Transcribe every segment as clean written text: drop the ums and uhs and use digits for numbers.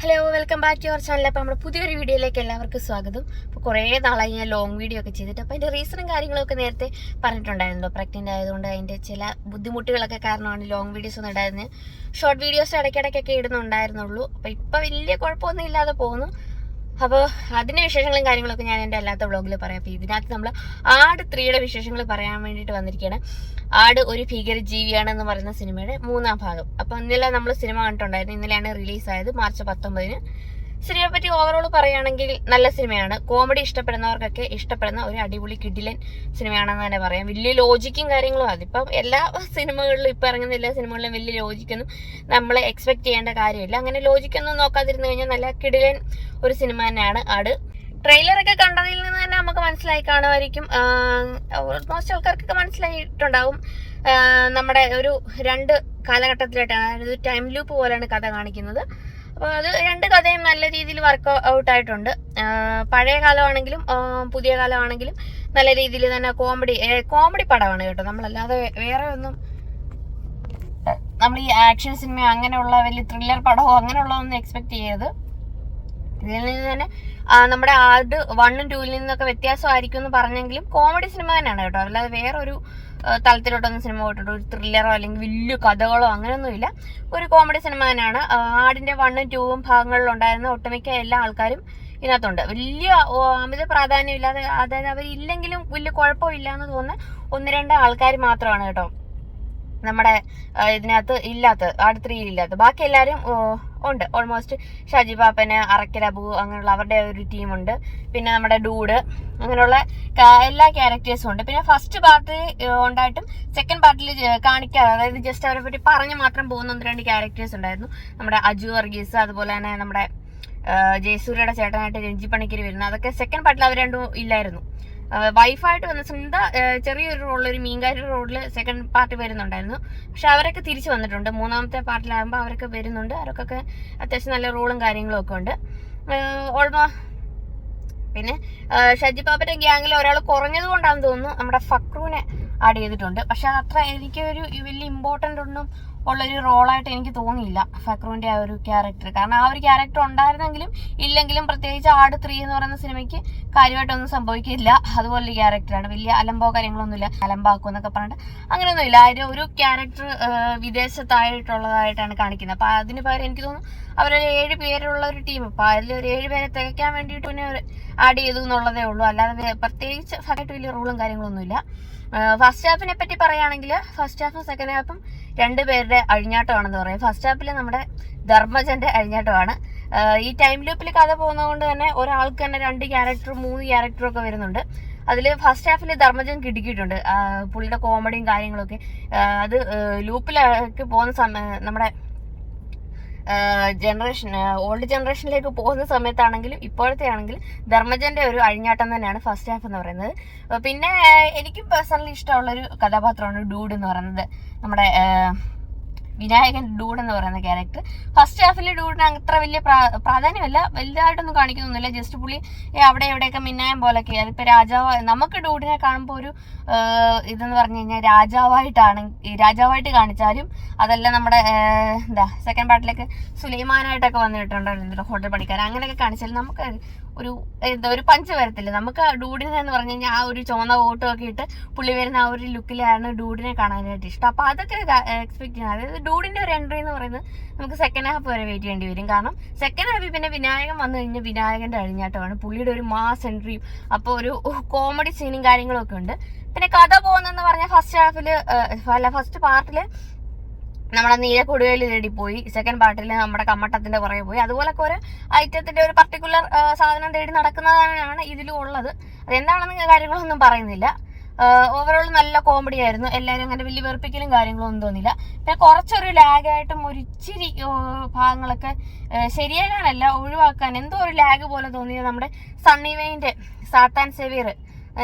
Hello, welcome back to our channel. അപ്പോൾ നമ്മുടെ പുതിയൊരു വീഡിയോയിലേക്ക് എല്ലാവർക്കും സ്വാഗതം. അപ്പോൾ കുറേ നാളായി ഞാൻ ലോങ് വീഡിയോ ഒക്കെ ചെയ്തിട്ട്, അപ്പോൾ അതിൻ്റെ റീസണും കാര്യങ്ങളൊക്കെ നേരത്തെ പറഞ്ഞിട്ടുണ്ടായിരുന്നല്ലോ. പ്രഗ്നൻ്റ് ആയതുകൊണ്ട് അതിൻ്റെ ചില ബുദ്ധിമുട്ടുകളൊക്കെ കാരണമാണ് ലോങ് വീഡിയോസ് ഒന്നും ഉണ്ടായിരുന്നത്. ഷോർട്ട് വീഡിയോസ് ഇടയ്ക്കിടയ്ക്കൊക്കെ ഇടുന്നുണ്ടായിരുന്നുള്ളൂ. അപ്പോൾ ഇപ്പോൾ വലിയ കുഴപ്പമൊന്നും ഇല്ലാതെ പോകുന്നു. അപ്പോൾ അതിൻ്റെ വിശേഷങ്ങളും കാര്യങ്ങളൊക്കെ ഞാൻ എൻ്റെ അല്ലാത്ത വ്ളോഗിൽ പറയാം. അപ്പോൾ ഇതിനകത്ത് നമ്മൾ ആട് 3യുടെ വിശേഷങ്ങൾ പറയാൻ വേണ്ടിയിട്ട് വന്നിരിക്കുകയാണ്. ആട് ഒരു ഭീകരജീവിയാണെന്ന് പറയുന്ന സിനിമയുടെ 3ാം ഭാഗം. അപ്പോൾ ഇന്നലെ നമ്മൾ സിനിമ കണ്ടിട്ടുണ്ടായിരുന്നു. ഇന്നലെയാണ് റിലീസായത്, മാർച്ച് 19. സിനിമയെ പറ്റി ഓവറോൾ പറയുകയാണെങ്കിൽ നല്ല സിനിമയാണ്. കോമഡി ഇഷ്ടപ്പെടുന്നവർക്കൊക്കെ ഇഷ്ടപ്പെടുന്ന ഒരു അടിപൊളി കിഡിലൻ സിനിമയാണെന്ന് തന്നെ പറയാം. വലിയ ലോജിക്കും കാര്യങ്ങളും അതിപ്പം എല്ലാ സിനിമകളിലും ഇപ്പം ഇറങ്ങുന്ന എല്ലാ സിനിമകളിലും വലിയ ലോജിക്കൊന്നും നമ്മൾ എക്സ്പെക്ട് ചെയ്യേണ്ട കാര്യമില്ല. അങ്ങനെ ലോജിക്കൊന്നും നോക്കാതിരുന്നു കഴിഞ്ഞാൽ നല്ല കിഡിലൻ ഒരു സിനിമ തന്നെയാണ് ആട്. ട്രെയിലറൊക്കെ കണ്ടതിൽ നിന്ന് തന്നെ നമുക്ക് മനസ്സിലായി കാണുമായിരിക്കും. ഓൾമോസ്റ്റ് ആൾക്കാർക്കൊക്കെ മനസ്സിലായിട്ടുണ്ടാവും. നമ്മുടെ ഒരു 2 കാലഘട്ടത്തിലായിട്ടാണ്, അതായത് ടൈം ലൂപ്പ് പോലെയാണ് കഥ കാണിക്കുന്നത്. അപ്പോൾ അത് 2 കഥയും നല്ല രീതിയിൽ വർക്ക് ഔട്ട് ആയിട്ടുണ്ട്. പഴയ കാലമാണെങ്കിലും പുതിയ കാലമാണെങ്കിലും നല്ല രീതിയിൽ തന്നെ കോമഡി പടമാണ് കേട്ടോ. നമ്മളല്ലാതെ വേറെ ഒന്നും നമ്മൾ ഈ ആക്ഷൻ സിനിമ അങ്ങനെയുള്ള വലിയ ത്രില്ലർ പടമോ അങ്ങനെയുള്ളതൊന്നും എക്സ്പെക്ട് ചെയ്യരുത്. ഇതിൽ നിന്ന് തന്നെ നമ്മുടെ ആട് 1ഉം 2ൽ നിന്നൊക്കെ വ്യത്യാസമായിരിക്കും എന്ന് പറഞ്ഞെങ്കിലും കോമഡി സിനിമ തന്നെയാണ് കേട്ടോ. അല്ലാതെ വേറൊരു തലത്തിലോട്ടൊന്നും സിനിമ പോയിട്ടുണ്ട് ഒരു ത്രില്ലറോ അല്ലെങ്കിൽ വലിയ കഥകളോ അങ്ങനെയൊന്നുമില്ല. ഒരു കോമഡി സിനിമ തന്നെയാണ്. ആടിന്റെ 1ഉം 2ഉം ഭാഗങ്ങളിലുണ്ടായിരുന്ന ഒട്ടുമിക്ക എല്ലാ ആൾക്കാരും ഇതിനകത്തുണ്ട്. വലിയ അമിത പ്രാധാന്യമില്ലാതെ, അതായത് അവരില്ലെങ്കിലും വലിയ കുഴപ്പമില്ല എന്ന് തോന്നുന്ന 1-2 ആൾക്കാർ മാത്രമാണ് കേട്ടോ നമ്മുടെ ഇതിനകത്ത് ഇല്ലാത്തത്, ആട് 3യിൽ ഇല്ലാത്തത്. ബാക്കി എല്ലാവരും ഉണ്ട്. ഓൾമോസ്റ്റ് ഷാജി പാപ്പന്, അറക്കൽ അബു അങ്ങനെയുള്ള അവരുടെ ഒരു ടീമുണ്ട്. പിന്നെ നമ്മുടെ ഡൂഡ്, അങ്ങനെയുള്ള എല്ലാ ക്യാരക്ടേഴ്സും ഉണ്ട്. പിന്നെ ഫസ്റ്റ് പാർട്ട് ഉണ്ടായിട്ടും സെക്കൻഡ് പാർട്ടിൽ കാണിക്കാതെ, അതായത് ജസ്റ്റ് അവരെ പറ്റി പറഞ്ഞ് മാത്രം പോകുന്ന 1-2 ക്യാരക്ടേഴ്സ് ഉണ്ടായിരുന്നു. നമ്മുടെ അജു വർഗീസ്, അതുപോലെ തന്നെ നമ്മുടെ ജയസൂര്യയുടെ ചേട്ടനായിട്ട് രഞ്ജി പണിക്കര് വരുന്നത്, അതൊക്കെ സെക്കൻഡ് പാർട്ടിൽ അവർ രണ്ടും ഇല്ലായിരുന്നു. വൈഫായിട്ട് വന്ന ചെറിയൊരു റോളിൽ, ഒരു മീൻകാരി റോഡിൽ സെക്കൻഡ് പാർട്ട് വരുന്നുണ്ടായിരുന്നു. പക്ഷെ അവരൊക്കെ തിരിച്ചു വന്നിട്ടുണ്ട്. 3ാമത്തെ പാർട്ടിലാകുമ്പോൾ അവരൊക്കെ വരുന്നുണ്ട്. അവർക്കൊക്കെ അത്യാവശ്യം നല്ല റോളും കാര്യങ്ങളും ഒക്കെ ഉണ്ട്. പിന്നെ ഷാജി പാപ്പന്റെ ഗ്യാങ്ങിൽ ഒരാൾ കുറഞ്ഞത് കൊണ്ടാണെന്ന് തോന്നുന്നു നമ്മുടെ ഫക്രുവിനെ ആഡ് ചെയ്തിട്ടുണ്ട്. പക്ഷെ അത്ര എനിക്കൊരു വലിയ ഇമ്പോർട്ടൻ്റ് ഒന്നും ഉള്ളൊരു റോളായിട്ട് എനിക്ക് തോന്നിയില്ല ഫക്രുവിന്റെ ആ ഒരു ക്യാരക്ടർ. കാരണം ആ ഒരു ക്യാരക്ടർ ഉണ്ടായിരുന്നെങ്കിലും ഇല്ലെങ്കിലും പ്രത്യേകിച്ച് ആട് 3 എന്ന് പറയുന്ന സിനിമയ്ക്ക് കാര്യമായിട്ടൊന്നും സംഭവിക്കില്ല. അതുപോലൊരു ക്യാരക്ടറാണ്. വലിയ അലമ്പോ കാര്യങ്ങളൊന്നുമില്ല, അലമ്പാക്കും എന്നൊക്കെ പറഞ്ഞിട്ട് അങ്ങനെയൊന്നുമില്ല. അതിന്റെ ഒരു ക്യാരക്ടർ വിദേശത്തായിട്ടുള്ളതായിട്ടാണ് കാണിക്കുന്നത്. അപ്പൊ അതിന് പകരം എനിക്ക് തോന്നുന്നു അവരൊരു 7 പേരുള്ള ഒരു ടീം, അപ്പൊ അതിൽ ഒരു 7 പേരെ തികയ്ക്കാൻ വേണ്ടിയിട്ട് പിന്നെ ആഡ് ചെയ്തു എന്നുള്ളതേ ഉള്ളൂ. അല്ലാതെ പ്രത്യേകിച്ച് ഫാക്ട് വലിയ റൂളും കാര്യങ്ങളൊന്നുമില്ല. ഫസ്റ്റ് ഹാഫിനെ പറ്റി പറയുകയാണെങ്കിൽ ഫസ്റ്റ് ഹാഫും സെക്കൻഡ് ഹാഫും 2 പേരുടെ അഴിഞ്ഞാട്ടമാണെന്ന് പറയാം. ഫസ്റ്റ് ഹാഫിൽ നമ്മുടെ ധർമ്മജന്റെ അഴിഞ്ഞാട്ടമാണ്. ഈ ടൈം ലൂപ്പിൽ കഥ പോകുന്നത് കൊണ്ട് തന്നെ ഒരാൾക്ക് തന്നെ 2 ക്യാരക്ടറും 3 ക്യാരക്ടറും ഒക്കെ വരുന്നുണ്ട്. അതിൽ ഫസ്റ്റ് ഹാഫിൽ ധർമ്മജൻ കിടുക്കിയിട്ടുണ്ട്. പുള്ളിയുടെ കോമഡിയും കാര്യങ്ങളൊക്കെ അത് ലൂപ്പിലേക്ക് പോകുന്ന സമയം, നമ്മുടെ ഓൾഡ് ജനറേഷനിലേക്ക് പോകുന്ന സമയത്താണെങ്കിലും ഇപ്പോഴത്തെ ആണെങ്കിലും ധർമ്മജന്റെ ഒരു അഴിഞ്ഞാട്ടം തന്നെയാണ് ഫസ്റ്റ് ഹാഫ് എന്ന് പറയുന്നത്. പിന്നെ എനിക്ക് പേഴ്സണലി ഇഷ്ടമുള്ളൊരു കഥാപാത്രമാണ് ഡൂഡ് എന്ന് പറയുന്നത്. നമ്മുടെ വിനായകൻ ഡൂഡ് എന്ന് പറയുന്ന ക്യാരക്ടർ. ഫസ്റ്റ് ഹാഫിൽ ഡൂഡിന് അത്ര വലിയ പ്രാധാന്യമല്ല, വലുതായിട്ടൊന്നും കാണിക്കുന്നൊന്നുമില്ല. ജസ്റ്റ് പുള്ളി അവിടെ എവിടെയൊക്കെ മിന്നായം പോലൊക്കെ. അതിപ്പോ നമുക്ക് ഡൂഡിനെ കാണുമ്പോൾ ഒരു ഇതെന്ന് പറഞ്ഞു കഴിഞ്ഞാൽ രാജാവായിട്ട് കാണിച്ചാലും, അതല്ല നമ്മുടെ സെക്കൻഡ് പാർട്ടിലേക്ക് സുലൈമാനായിട്ടൊക്കെ വന്നിട്ടുണ്ടല്ലോ, ഹോട്ടൽ പണിക്കാരൻ, അങ്ങനെയൊക്കെ കാണിച്ചാലും നമുക്ക് ഒരു പഞ്ച് വരത്തില്ല. നമുക്ക് ഡൂഡിനെ എന്ന് പറഞ്ഞു കഴിഞ്ഞാൽ ആ ഒരു ചുവന്ന കോട്ടും ഒക്കെ ഇട്ട് പുള്ളി വരുന്ന ആ ഒരു ലുക്കിലാണ് ഡൂഡിനെ കാണാനായിട്ട് ഇഷ്ടം. അപ്പൊ അതൊക്കെ എക്സ്പെക്ട് ചെയ്യുന്നത്. അതായത് ഡൂഡിന്റെ ഒരു എൻട്രി എന്ന് പറയുന്നത് നമുക്ക് സെക്കൻഡ് ഹാഫ് വരെ വെയിറ്റ് ചെയ്യേണ്ടി വരും. കാരണം സെക്കൻഡ് ഹാഫിൽ പിന്നെ വിനായകൻ വന്നു കഴിഞ്ഞാൽ വിനായകന്റെ അഴിഞ്ഞാട്ടമാണ്, പുള്ളിയുടെ ഒരു മാസ് എൻട്രിയും, അപ്പോൾ ഒരു കോമഡി സീനും കാര്യങ്ങളും ഒക്കെ ഉണ്ട്. പിന്നെ കഥ പോകുന്നതെന്ന് പറഞ്ഞാൽ ഫസ്റ്റ് പാർട്ടില് നമ്മുടെ നീലക്കൊടുവേലി തേടി പോയി, സെക്കൻഡ് പാർട്ടിൽ നമ്മുടെ കമ്മട്ടത്തിന്റെ പുറകെ പോയി, അതുപോലൊക്കെ ഒരു ഐറ്റത്തിന്റെ ഒരു പർട്ടിക്കുലർ സാധനം തേടി നടക്കുന്നതാണ് ഇതിലും ഉള്ളത്. അതെന്താണെന്ന് കാര്യങ്ങളൊന്നും പറയുന്നില്ല. ഓവറോൾ നല്ല കോമഡി ആയിരുന്നു. എല്ലാവരും അങ്ങനെ വലിയ വെറുപ്പിക്കലും കാര്യങ്ങളും ഒന്നും തോന്നില്ല. പിന്നെ കുറച്ചൊരു ലാഗായിട്ടും ഒരു ഇച്ചിരി ഭാഗങ്ങളൊക്കെ ശരിയാകാനല്ല, ഒഴിവാക്കാൻ എന്തോ ഒരു ലാഗ് പോലെ തോന്നിയത് നമ്മുടെ സണ്ണി വെയിന്റെ സാത്താൻ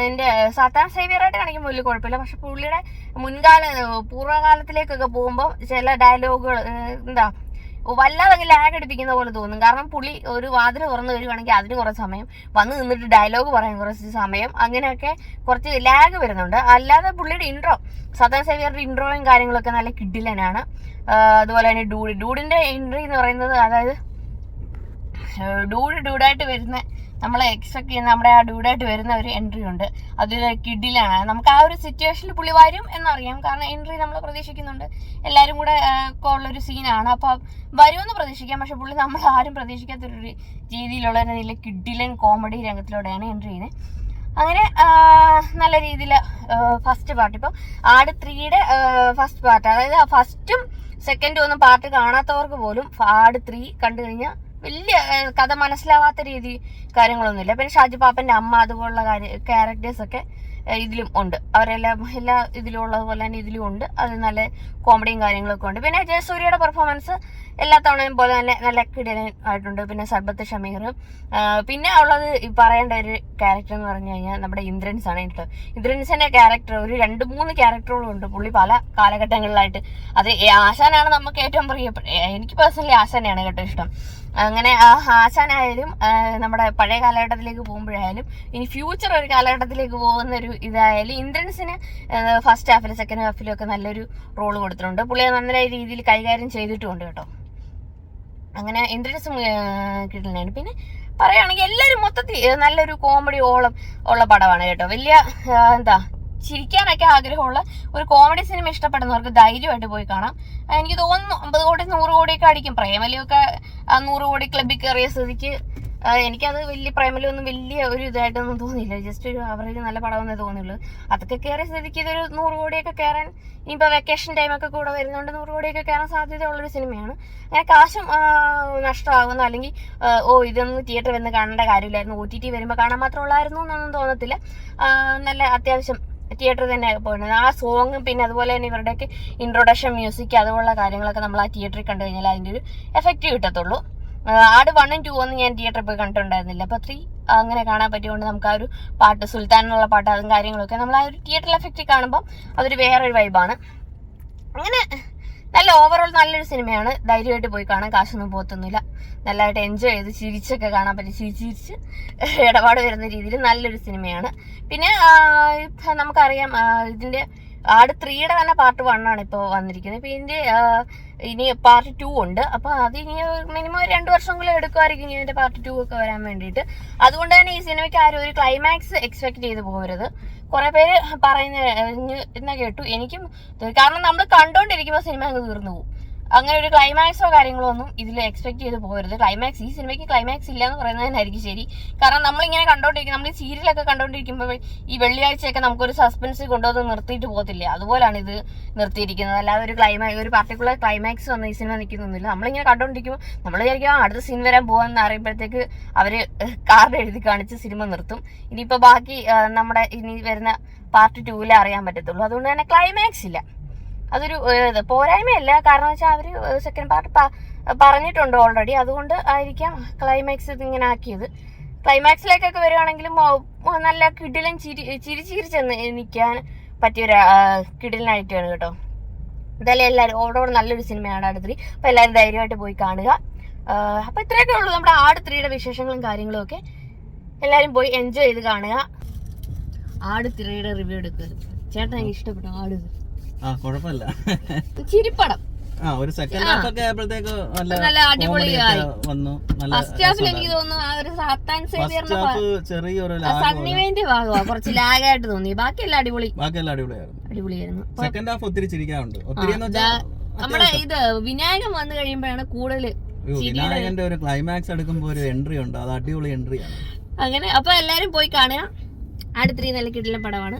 സേവിയറായിട്ട് കാണിക്കുമ്പോൾ വലിയ കുഴപ്പമില്ല. പക്ഷെ പുള്ളിയുടെ പൂർവ്വകാലത്തിലേക്കൊക്കെ പോകുമ്പോൾ ചില ഡയലോഗുകൾ വല്ലാതെ ലാഗ് അടിപ്പിക്കുന്ന പോലെ തോന്നും. കാരണം പുള്ളി ഒരു വാതിൽ തുറന്നു വരുവാണെങ്കിൽ അതിന് കുറച്ച് സമയം, വന്ന് നിന്നിട്ട് ഡയലോഗ് പറയാൻ കുറച്ച് സമയം, അങ്ങനെയൊക്കെ കുറച്ച് ലാഗ് വരുന്നുണ്ട്. അല്ലാതെ പുള്ളിയുടെ സാത്താൻ സേവിയറുടെ ഇൻട്രോയും കാര്യങ്ങളൊക്കെ നല്ല കിഡിലനാണ്. അതുപോലെ തന്നെ ഡൂഡിന്റെ എൻട്രി എന്ന് പറയുന്നത്, അതായത് ഡൂഡായിട്ട് വരുന്ന നമ്മളെ എക്സ്പെക്ട് ചെയ്യുന്ന നമ്മുടെ ആ ഡൂഡായിട്ട് വരുന്ന ഒരു എൻട്രി ഉണ്ട്. അതിൽ കിഡിലാണ്. നമുക്ക് ആ ഒരു സിറ്റുവേഷനിൽ പുള്ളി വരും എന്നറിയാം, കാരണം എൻട്രി നമ്മൾ പ്രതീക്ഷിക്കുന്നുണ്ട്. എല്ലാവരും കൂടെ ഉള്ളൊരു സീനാണ്, അപ്പോൾ വരുമെന്ന് പ്രതീക്ഷിക്കാം. പക്ഷെ പുള്ളി നമ്മൾ ആരും പ്രതീക്ഷിക്കാത്തൊരു രീതിയിലുള്ള നല്ല കിഡിലൻ കോമഡി രംഗത്തിലൂടെയാണ് എൻട്രി ചെയ്യുന്നത്. അങ്ങനെ നല്ല രീതിയിൽ ഫസ്റ്റ് പാർട്ട്, ഇപ്പോൾ ആട് 3യുടെ ഫസ്റ്റ് പാർട്ട്, അതായത് ഫസ്റ്റും സെക്കൻഡും ഒന്നും പാർട്ട് കാണാത്തവർക്ക് പോലും ആട് 3 കണ്ടു കഴിഞ്ഞാൽ വലിയ കഥ മനസ്സിലാവാത്ത രീതി കാര്യങ്ങളൊന്നുമില്ല. പിന്നെ ഷാജി പാപ്പന്റെ അമ്മ അതുപോലുള്ള ക്യാരക്ടേഴ്സൊക്കെ ഇതിലും ഉണ്ട്. അവരെല്ലാം എല്ലാ ഇതിലും ഉള്ളതുപോലെ തന്നെ ഇതിലും ഉണ്ട്. അത് നല്ല കോമഡിയും കാര്യങ്ങളൊക്കെ ഉണ്ട്. പിന്നെ ജയസൂര്യയുടെ പെർഫോമൻസ് എല്ലാ തവണയും പോലെ തന്നെ നല്ല കിടിലൻ ആയിട്ടുണ്ട്. പിന്നെ സർബത്ത് ഷമീർ, പിന്നെ ഉള്ളത് പറയേണ്ട ഒരു ക്യാരക്ടർ എന്ന് പറഞ്ഞു കഴിഞ്ഞാൽ നമ്മുടെ ഇന്ദ്രൻസ് ആണ് കേട്ടോ. ഇന്ദ്രൻസിന്റെ ക്യാരക്ടർ ഒരു 2-3 ക്യാരക്ടറുകളും ഉണ്ട് പുള്ളി പല കാലഘട്ടങ്ങളിലായിട്ട്. അത് ആശാനാണ് നമുക്ക് ഏറ്റവും എനിക്ക് പേഴ്സണലി ആശാനെയാണ് കേട്ടോ ഇഷ്ടം. അങ്ങനെ ആശാനായാലും നമ്മുടെ പഴയ കാലഘട്ടത്തിലേക്ക് പോകുമ്പോഴായാലും ഇനി ഫ്യൂച്ചർ ഒരു കാലഘട്ടത്തിലേക്ക് പോകുന്ന ഒരു ഇതായാലും ഇന്ദ്രൻസിന് ഫസ്റ്റ് ഹാഫിലും സെക്കൻഡ് ഹാഫിലും ഒക്കെ നല്ലൊരു റോള് കൊടുത്തിട്ടുണ്ട്. പുള്ളി നല്ല രീതിയിൽ കൈകാര്യം ചെയ്തിട്ടുമുണ്ട് കേട്ടോ. അങ്ങനെ ഇന്ദ്രൻസ് കിട്ടുന്നതാണ്. പിന്നെ പറയുകയാണെങ്കിൽ എല്ലാവരും മൊത്തത്തിൽ നല്ലൊരു കോമഡി ഓളം ഉള്ള പടമാണ് കേട്ടോ. വലിയ ചിരിക്കാനൊക്കെ ആഗ്രഹമുള്ള ഒരു കോമഡി സിനിമ ഇഷ്ടപ്പെടുന്നവർക്ക് ധൈര്യമായിട്ട് പോയി കാണാം. എനിക്ക് തോന്നുന്നു 50 കോടി 100 കോടിയൊക്കെ അടിക്കും. പ്രേമലയൊക്കെ 100 കോടി ക്ലബിൽ കയറിയ സ്ഥിതിക്ക് എനിക്കത് വലിയ പ്രേമലൊന്നും വലിയ ഒരു ഇതായിട്ടൊന്നും തോന്നിയില്ല. ജസ്റ്റ് ഒരു ആവറേജ് നല്ല പടമെന്നേ തോന്നുള്ളൂ. അതൊക്കെ കയറിയ സ്ഥിതിക്ക് ഇതൊരു 100 കോടിയൊക്കെ കയറാൻ ഇനിയിപ്പോൾ വെക്കേഷൻ ടൈമൊക്കെ കൂടെ വരുന്നതുകൊണ്ട് 100 കോടിയൊക്കെ കയറാൻ സാധ്യതയുള്ളൊരു സിനിമയാണ്. അങ്ങനെ കാശും നഷ്ടമാകുന്നു, അല്ലെങ്കിൽ ഇതൊന്നും തിയേറ്ററിൽ വന്ന് കാണേണ്ട കാര്യമില്ലായിരുന്നു, OTT വരുമ്പോൾ കാണാൻ മാത്രം ഉള്ളായിരുന്നു എന്നൊന്നും തോന്നത്തില്ല. നല്ല അത്യാവശ്യം തിയേറ്ററിൽ തന്നെ പോയിരുന്നത്. ആ സോങ്ങും പിന്നെ അതുപോലെ തന്നെ ഇവരുടെയൊക്കെ ഇൻട്രൊഡക്ഷൻ മ്യൂസിക് അതുപോലുള്ള കാര്യങ്ങളൊക്കെ നമ്മൾ ആ തിയേറ്ററിൽ കണ്ടു കഴിഞ്ഞാൽ അതിൻ്റെ ഒരു എഫക്റ്റ് കിട്ടത്തുള്ളൂ. ആട് 1ഉം 2 ഒന്നും ഞാൻ തിയേറ്ററിൽ പോയി കണ്ടിട്ടുണ്ടായിരുന്നില്ല. അപ്പോൾ 3 അങ്ങനെ കാണാൻ പറ്റിയതുകൊണ്ട് നമുക്ക് ആ ഒരു പാട്ട് സുൽത്താൻ എന്നുള്ള പാട്ട് അതും കാര്യങ്ങളൊക്കെ നമ്മൾ ആ ഒരു തിയേറ്ററിൽ എഫക്റ്റ് കാണുമ്പോൾ അതൊരു വേറൊരു വൈബാണ്. അങ്ങനെ നല്ല ഓവറോൾ നല്ലൊരു സിനിമയാണ്. ധൈര്യമായിട്ട് പോയി കാണാൻ, കാശൊന്നും പോകത്തൊന്നുമില്ല. നല്ലതായിട്ട് എൻജോയ് ചെയ്ത് ചിരിച്ചൊക്കെ കാണാൻ പറ്റും. ചിരിച്ച് ഇടപാട് വരുന്ന രീതിയിൽ നല്ലൊരു സിനിമയാണ്. പിന്നെ നമുക്കറിയാം ഇതിൻ്റെ ആട് 3യുടെ തന്നെ പാർട്ട് 1 ആണ് ഇപ്പോൾ വന്നിരിക്കുന്നത്. ഇപ്പം ഇതിൻ്റെ ഇനി പാർട്ട് 2 ഉണ്ട്. അപ്പോൾ അതിനി മിനിമം 2 വർഷമെങ്കിലും എടുക്കുമായിരിക്കും ഇതിൻ്റെ പാർട്ട് 2 ഒക്കെ വരാൻ വേണ്ടിയിട്ട്. അതുകൊണ്ട് തന്നെ ഈ സിനിമയ്ക്ക് ആരും ഒരു ക്ലൈമാക്സ് എക്സ്പെക്ട് ചെയ്ത് പോകരുത്. കുറെ പേര് പറയുന്ന കേട്ടു. എനിക്കും, കാരണം നമ്മൾ കണ്ടോണ്ടിരിക്കുമ്പോൾ സിനിമ അങ്ങ് തീർന്നു പോകും. അങ്ങനെ ഒരു ക്ലൈമാക്സോ കാര്യങ്ങളോ ഒന്നും ഇതിൽ എക്സ്പെക്ട് ചെയ്ത് പോകരുത്. ഈ സിനിമയ്ക്ക് ക്ലൈമാക്സ് ഇല്ല എന്ന് പറയുന്നതിനായിരിക്കും ശരി. കാരണം നമ്മളിങ്ങനെ കണ്ടോണ്ടിരിക്കും, നമ്മൾ ഈ സീരിയലൊക്കെ കണ്ടോണ്ടിരിക്കുമ്പോൾ ഈ വെള്ളിയാഴ്ചയൊക്കെ നമുക്കൊരു സസ്പെൻസ് കൊണ്ടുവന്ന് നിർത്തിയിട്ട് പോകത്തില്ല, അതുപോലാണ് ഇത് നിർത്തിയിരിക്കുന്നത്. അല്ലാതെ ഒരു പർട്ടിക്കുലർ ക്ലൈമാക്സ് വന്ന് ഈ സിനിമ നിൽക്കുന്നൊന്നുമില്ല. നമ്മളിങ്ങനെ കണ്ടോണ്ടിരിക്കുമ്പോൾ നമ്മൾ വിചാരിക്കും അടുത്ത സീൻ വരാൻ പോകാമെന്ന് അറിയുമ്പോഴത്തേക്ക് അവര് കാർഡ് എഴുതി കാണിച്ച് സിനിമ നിർത്തും. ഇനിയിപ്പോൾ ബാക്കി നമ്മുടെ ഇനി വരുന്ന പാർട്ട് 2 അറിയാൻ പറ്റത്തുള്ളൂ. അതുകൊണ്ട് തന്നെ ക്ലൈമാക്സ് ഇല്ല. അതൊരു പോരായ്മയല്ല, കാരണം വെച്ചാൽ അവര് സെക്കൻഡ് പാർട്ട് പറഞ്ഞിട്ടുണ്ട് ഓൾറെഡി. അതുകൊണ്ട് ആയിരിക്കാം ക്ലൈമാക്സ് ഇതിങ്ങനെ ആക്കിയത്. ക്ലൈമാക്സിലേക്കൊക്കെ വരുവാണെങ്കിലും നല്ല കിടിലൻ ചിരിച്ചെന്ന് നിൽക്കാൻ പറ്റിയൊരു കിടിലനായിട്ടാണ് കേട്ടോ. എന്തായാലും എല്ലാവരും ഓടോട് നല്ലൊരു സിനിമയാണ് ആട് 3. അപ്പോൾ എല്ലാവരും ധൈര്യമായിട്ട് പോയി കാണുക. അപ്പോൾ ഇത്രയൊക്കെ ഉള്ളൂ നമ്മുടെ ആട് 3യുടെ വിശേഷങ്ങളും കാര്യങ്ങളും ഒക്കെ. എല്ലാവരും പോയി എൻജോയ് ചെയ്ത് കാണുക. ആട് 3യുടെ റിവ്യൂ എടുക്കുക. ചേട്ടൻ എനിക്ക് ഇഷ്ടപ്പെട്ടു ആട്. കുഴപ്പമില്ല, ചിരിപ്പടം. ഒരു സെക്കൻഡ് ഹാഫ് ഒക്കെ ആയപ്പോഴത്തേക്ക് നല്ല അടിപൊളിയായി വന്നു. ഫസ്റ്റ് ഹാഫിൽ എനിക്ക് തോന്നുന്നു ആ ഒരു സാത്താൻ സേവിയറിന്റെ ചെറിയൊരു സണ്ണിവേന്റെ ഭാഗമാണ് കുറച്ച് ലാഗായിട്ട് തോന്നി. ബാക്കിയെല്ലാം അടിപൊളിയായിരുന്നു. സെക്കൻഡ് ഹാഫ് ഒത്തിരി ചിരിക്കാറുണ്ട്. നമ്മുടെ ഇത് വിനായകൻ വന്നു കഴിയുമ്പോഴാണ് കൂടുതൽ. വിനായകന്റെ ഒരു ക്ലൈമാക്സ് എടുക്കുമ്പോൾ ഒരു എൻട്രി ഉണ്ട്, അത് അടിപൊളി എൻട്രിയാണ്. അങ്ങനെ അപ്പൊ എല്ലാരും പോയി കാണുക. ആട് 3 നല്ല കിടിലൻ പടമാണ്.